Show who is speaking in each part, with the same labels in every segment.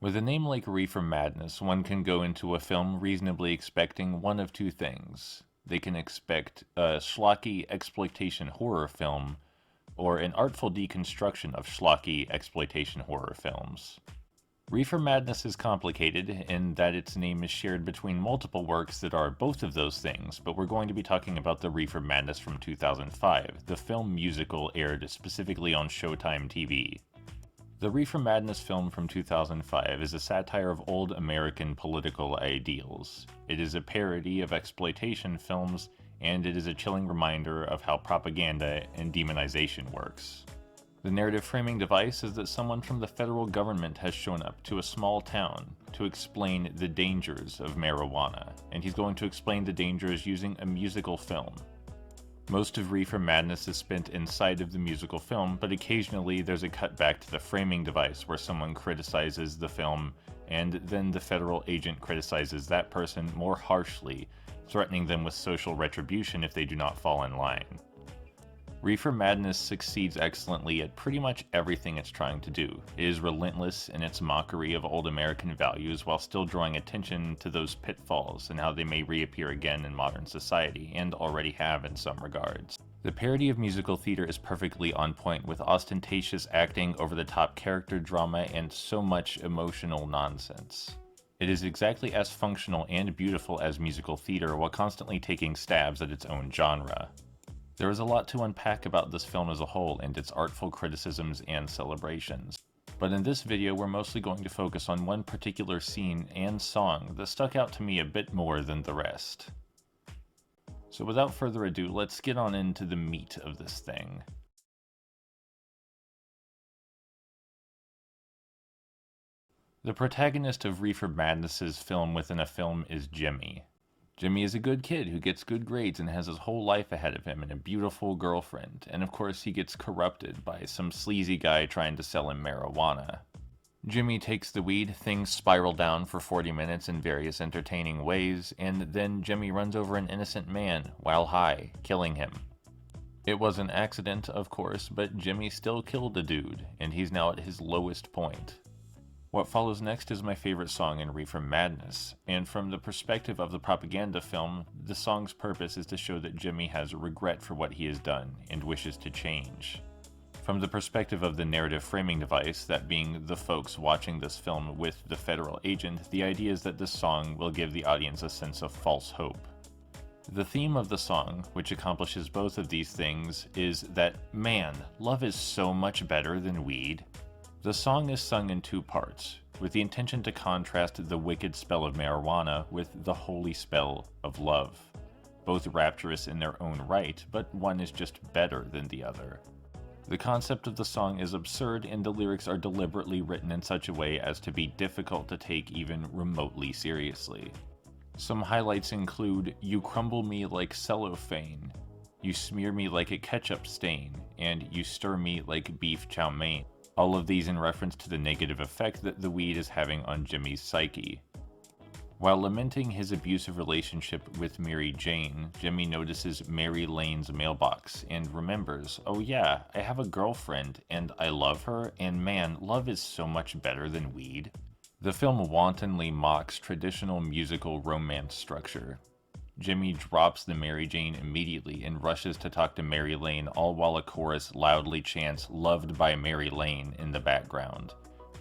Speaker 1: With a name like Reefer Madness, one can go into a film reasonably expecting one of two things. They can expect a schlocky exploitation horror film, or an artful deconstruction of schlocky exploitation horror films. Reefer Madness is complicated in that its name is shared between multiple works that are both of those things, but we're going to be talking about the Reefer Madness from 2005. The film musical aired specifically on Showtime TV. The Reefer Madness film from 2005 is a satire of old American political ideals. It is a parody of exploitation films, and it is a chilling reminder of how propaganda and demonization works. The narrative framing device is that someone from the federal government has shown up to a small town to explain the dangers of marijuana, and he's going to explain the dangers using a musical film. Most of Reefer Madness is spent inside of the musical film, but occasionally there's a cut back to the framing device where someone criticizes the film, and then the federal agent criticizes that person more harshly, threatening them with social retribution if they do not fall in line. Reefer Madness succeeds excellently at pretty much everything it's trying to do. It is relentless in its mockery of old American values while still drawing attention to those pitfalls and how they may reappear again in modern society, and already have in some regards. The parody of musical theater is perfectly on point, with ostentatious acting, over-the-top character drama, and so much emotional nonsense. It is exactly as functional and beautiful as musical theater while constantly taking stabs at its own genre. There is a lot to unpack about this film as a whole and its artful criticisms and celebrations, but in this video we're mostly going to focus on one particular scene and song that stuck out to me a bit more than the rest. So without further ado, let's get on into the meat of this thing. The protagonist of Reefer Madness's film within a film is Jimmy. Jimmy is a good kid who gets good grades and has his whole life ahead of him and a beautiful girlfriend, and of course he gets corrupted by some sleazy guy trying to sell him marijuana. Jimmy takes the weed, things spiral down for 40 minutes in various entertaining ways, and then Jimmy runs over an innocent man while high, killing him. It was an accident, of course, but Jimmy still killed a dude, and he's now at his lowest point. What follows next is my favorite song in Reefer Madness, and from the perspective of the propaganda film, the song's purpose is to show that Jimmy has regret for what he has done and wishes to change. From the perspective of the narrative framing device, that being the folks watching this film with the federal agent, the idea is that this song will give the audience a sense of false hope. The theme of the song, which accomplishes both of these things, is that, man, love is so much better than weed. The song is sung in two parts, with the intention to contrast the wicked spell of marijuana with the holy spell of love. Both rapturous in their own right, but one is just better than the other. The concept of the song is absurd, and the lyrics are deliberately written in such a way as to be difficult to take even remotely seriously. Some highlights include, "You crumble me like cellophane," "You smear me like a ketchup stain," and "You stir me like beef chow mein." All of these in reference to the negative effect that the weed is having on Jimmy's psyche. While lamenting his abusive relationship with Mary Jane, Jimmy notices Mary Lane's mailbox and remembers, oh yeah, I have a girlfriend and I love her, and man, love is so much better than weed. The film wantonly mocks traditional musical romance structure. Jimmy drops the Mary Jane immediately and rushes to talk to Mary Lane, all while a chorus loudly chants "Loved by Mary Lane" in the background.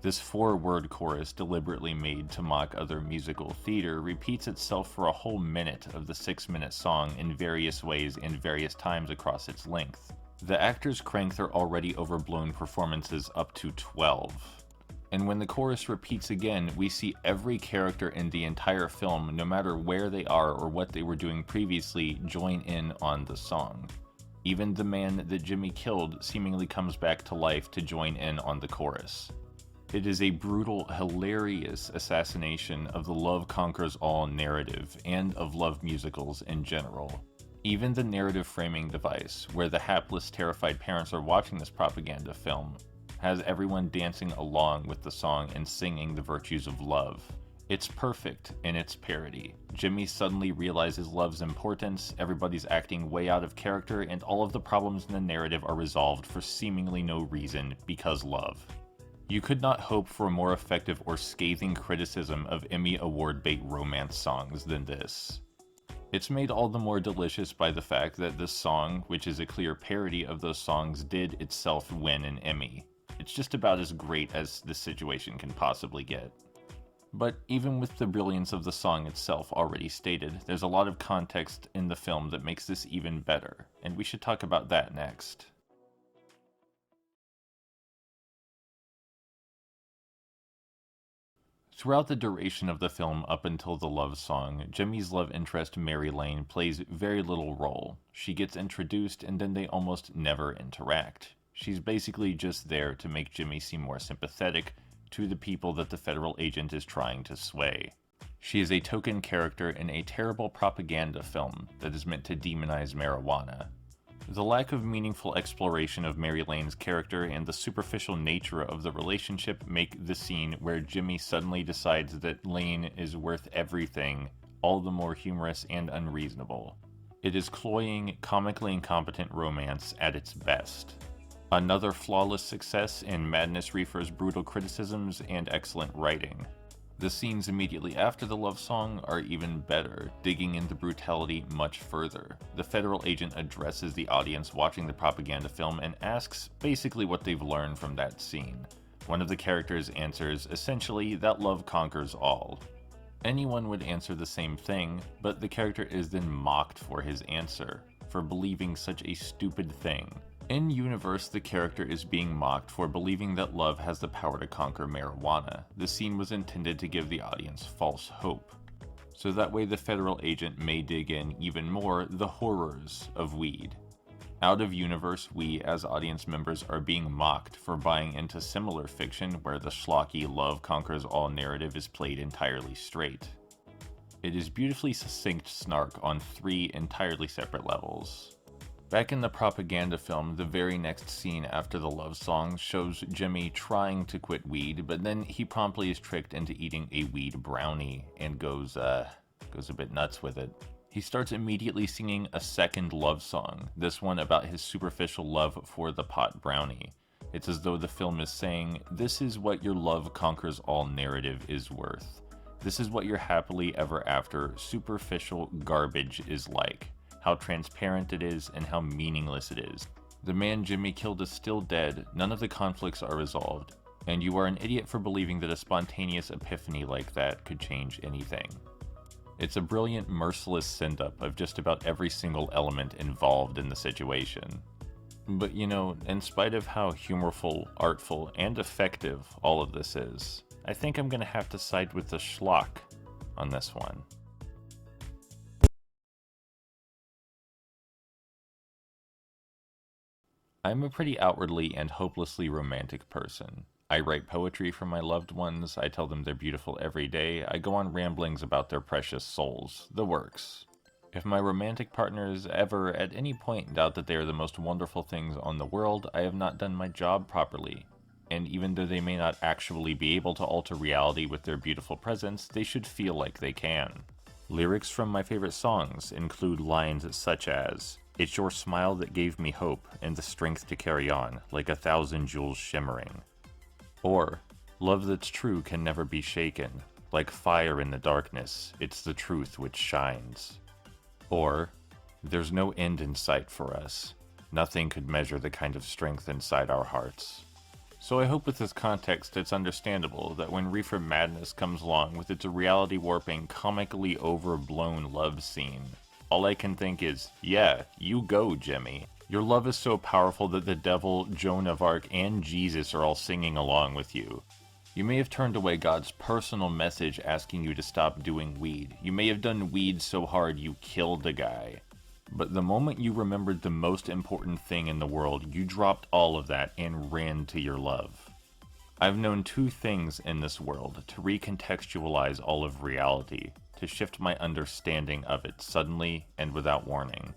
Speaker 1: This four-word chorus, deliberately made to mock other musical theater, repeats itself for a whole minute of the 6-minute song in various ways and various times across its length. The actors crank their already overblown performances up to 12. And when the chorus repeats again, we see every character in the entire film, no matter where they are or what they were doing previously, join in on the song. Even the man that Jimmy killed seemingly comes back to life to join in on the chorus. It is a brutal, hilarious assassination of the love conquers all narrative, and of love musicals in general. Even the narrative framing device, where the hapless, terrified parents are watching this propaganda film, has everyone dancing along with the song and singing the virtues of love. It's perfect in its parody. Jimmy suddenly realizes love's importance, everybody's acting way out of character, and all of the problems in the narrative are resolved for seemingly no reason because love. You could not hope for a more effective or scathing criticism of Emmy Award bait romance songs than this. It's made all the more delicious by the fact that this song, which is a clear parody of those songs, did itself win an Emmy. It's just about as great as this situation can possibly get. But even with the brilliance of the song itself already stated, there's a lot of context in the film that makes this even better, and we should talk about that next. Throughout the duration of the film up until the love song, Jimmy's love interest Mary Lane plays very little role. She gets introduced and then they almost never interact. She's basically just there to make Jimmy seem more sympathetic to the people that the federal agent is trying to sway. She is a token character in a terrible propaganda film that is meant to demonize marijuana. The lack of meaningful exploration of Mary Lane's character and the superficial nature of the relationship make the scene where Jimmy suddenly decides that Lane is worth everything all the more humorous and unreasonable. It is cloying, comically incompetent romance at its best. Another flawless success in Madness Reefer's brutal criticisms and excellent writing. The scenes immediately after the love song are even better, digging into brutality much further. The federal agent addresses the audience watching the propaganda film and asks basically what they've learned from that scene. One of the characters answers essentially that love conquers all. Anyone would answer the same thing, but the character is then mocked for his answer, for believing such a stupid thing. In universe, the character is being mocked for believing that love has the power to conquer marijuana. The scene was intended to give the audience false hope. So that way the federal agent may dig in even more the horrors of weed. Out of universe, we as audience members are being mocked for buying into similar fiction where the schlocky love conquers all narrative is played entirely straight. It is beautifully succinct snark on 3 entirely separate levels. Back in the propaganda film, the very next scene after the love song shows Jimmy trying to quit weed, but then he promptly is tricked into eating a weed brownie and goes a bit nuts with it. He starts immediately singing a second love song, this one about his superficial love for the pot brownie. It's as though the film is saying, this is what your love conquers all narrative is worth. This is what your happily ever after superficial garbage is like. How transparent it is, and how meaningless it is. The man Jimmy killed is still dead, none of the conflicts are resolved, and you are an idiot for believing that a spontaneous epiphany like that could change anything. It's a brilliant, merciless send-up of just about every single element involved in the situation. But you know, in spite of how humorful, artful, and effective all of this is, I think I'm gonna have to side with the schlock on this one. I'm a pretty outwardly and hopelessly romantic person. I write poetry for my loved ones, I tell them they're beautiful every day, I go on ramblings about their precious souls, the works. If my romantic partners ever at any point doubt that they are the most wonderful things on the world, I have not done my job properly. And even though they may not actually be able to alter reality with their beautiful presence, they should feel like they can. Lyrics from my favorite songs include lines such as, "It's your smile that gave me hope and the strength to carry on, like 1,000 jewels shimmering." Or, "Love that's true can never be shaken, like fire in the darkness, it's the truth which shines." Or, "There's no end in sight for us. Nothing could measure the kind of strength inside our hearts." So I hope with this context it's understandable that when Reefer Madness comes along with its reality-warping, comically overblown love scene, all I can think is, yeah, you go, Jimmy. Your love is so powerful that the devil, Joan of Arc, and Jesus are all singing along with you. You may have turned away God's personal message asking you to stop doing weed. You may have done weed so hard you killed a guy. But the moment you remembered the most important thing in the world, you dropped all of that and ran to your love. I've known 2 things in this world to recontextualize all of reality, to shift my understanding of it suddenly and without warning.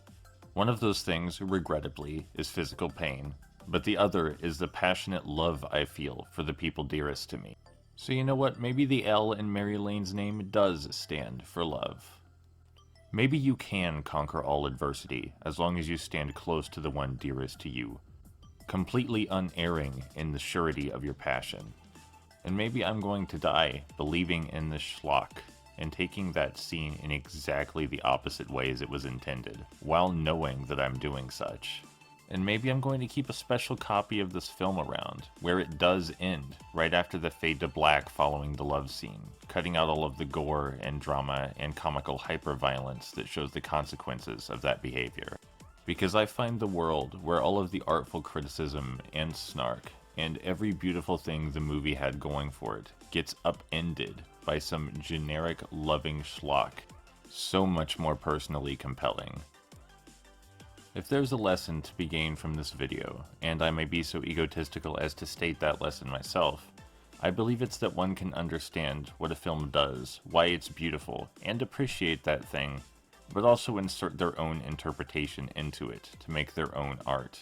Speaker 1: One of those things, regrettably, is physical pain, but the other is the passionate love I feel for the people dearest to me. So you know what, maybe the L in Mary Lane's name does stand for love. Maybe you can conquer all adversity, as long as you stand close to the one dearest to you. completely unerring in the surety of your passion. And maybe I'm going to die believing in this schlock and taking that scene in exactly the opposite way as it was intended, while knowing that I'm doing such. And maybe I'm going to keep a special copy of this film around, where it does end, right after the fade to black following the love scene, cutting out all of the gore and drama and comical hyperviolence that shows the consequences of that behavior. Because I find the world where all of the artful criticism and snark and every beautiful thing the movie had going for it gets upended by some generic loving schlock so much more personally compelling. If there's a lesson to be gained from this video, and I may be so egotistical as to state that lesson myself, I believe it's that one can understand what a film does, why it's beautiful, and appreciate that thing, but also insert their own interpretation into it to make their own art,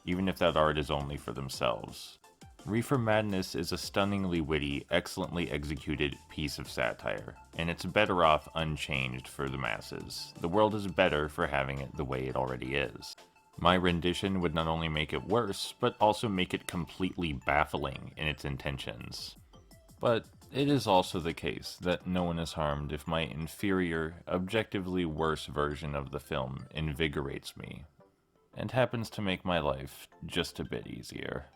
Speaker 1: even if that art is only for themselves. Reefer Madness is a stunningly witty, excellently executed piece of satire, and it's better off unchanged for the masses. The world is better for having it the way it already is. My rendition would not only make it worse, but also make it completely baffling in its intentions. But it is also the case that no one is harmed if my inferior, objectively worse version of the film invigorates me, and happens to make my life just a bit easier.